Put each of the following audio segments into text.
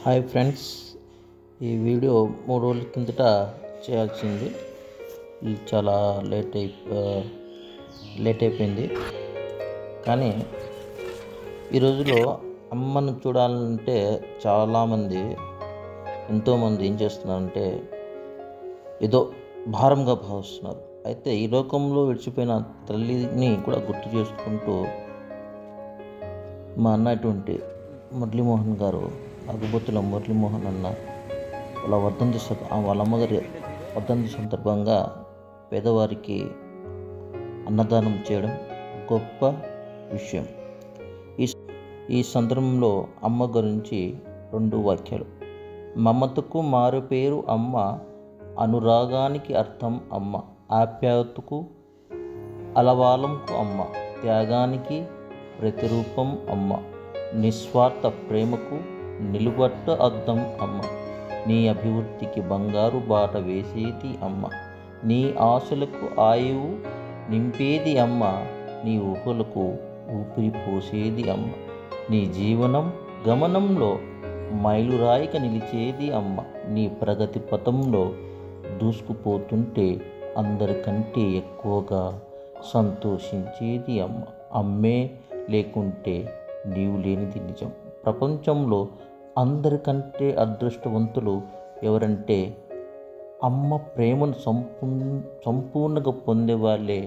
Hi friends, ఈ video 3 రోజుల కిందట చేయాల్సింది. ఇది చాలా లేట్ అయిపోయింది. కానీ ఈ రోజులో అమ్మను చూడాలంటే చాలామంది ఎంతోమంది ఏం చేస్తున్నారంటే ఏదో భారంగా భావిస్తున్నారు. అయితే ఈ లోకంలో విడిచిపోయిన తల్లిని కూడా గుర్తు చేసుకుంటూ మా అన్నటువంటి మురళీమోహన్ గారు, అగుబొత్తుల మురళీమోహన్ అన్న వాళ్ళ అమ్మగారి వర్ధంతి సందర్భంగా పేదవారికి అన్నదానం చేయడం గొప్ప విషయం. ఈ సందర్భంలో అమ్మ గురించి 2 వాక్యాలు. మమతకు మారుపేరు అమ్మ, అనురాగానికి అర్థం అమ్మ, ఆప్యాయతకు అలవాలంకు అమ్మ, త్యాగానికి ప్రతిరూపం అమ్మ, నిస్వార్థ ప్రేమకు నిలువట్ట అద్దం అమ్మ, నీ అభివృద్ధికి బంగారు బాట వేసేది అమ్మ, నీ ఆశలకు ఆయువు నింపేది అమ్మ, నీ ఊహలకు ఊపిరి పోసేది అమ్మ, నీ జీవనం గమనంలో మైలురాయిగా నిలిచేది అమ్మ, నీ ప్రగతి పథంలో దూసుకుపోతుంటే అందరికంటే ఎక్కువగా సంతోషించేది అమ్మ. అమ్మే లేకుంటే నీవు లేనిది నిజం. ప్రపంచంలో అందరికంటే అదృష్టవంతులు ఎవరంటే అమ్మ ప్రేమను సంపూర్ణంగా పొందేవాళ్ళే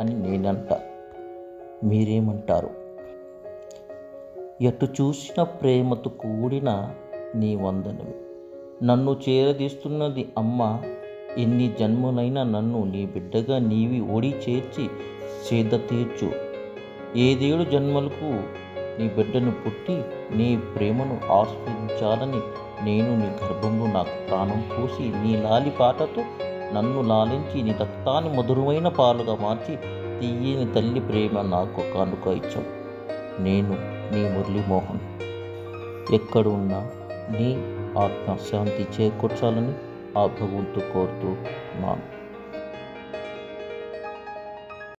అని నేనంట. మీరేమంటారు? ఎటు చూసిన ప్రేమతో కూడిన నీ వందనమే నన్ను చేరదీస్తున్నది అమ్మ. ఎన్ని జన్మలైనా నన్ను నీ బిడ్డగా నీవి ఓడి చేర్చి సేద తీర్చు. 7 జన్మలకు నీ బిడ్డను పుట్టి నీ ప్రేమను ఆస్వాదించాలని నేను నీ గర్భంలో నాకు ప్రాణం పోసి నీ లాలి పాటతో నన్ను లాలించి నీ రక్తాన్ని మధురమైన పాలుగా మార్చి తీయని తల్లి ప్రేమ నాకు కానుక ఇచ్చావు. నేను నీ మురళీమోహన్ ఎక్కడున్నా నీ ఆత్మ శాంతి చేకూర్చాలని ఆ భగవంతు కోరుతూ నాను.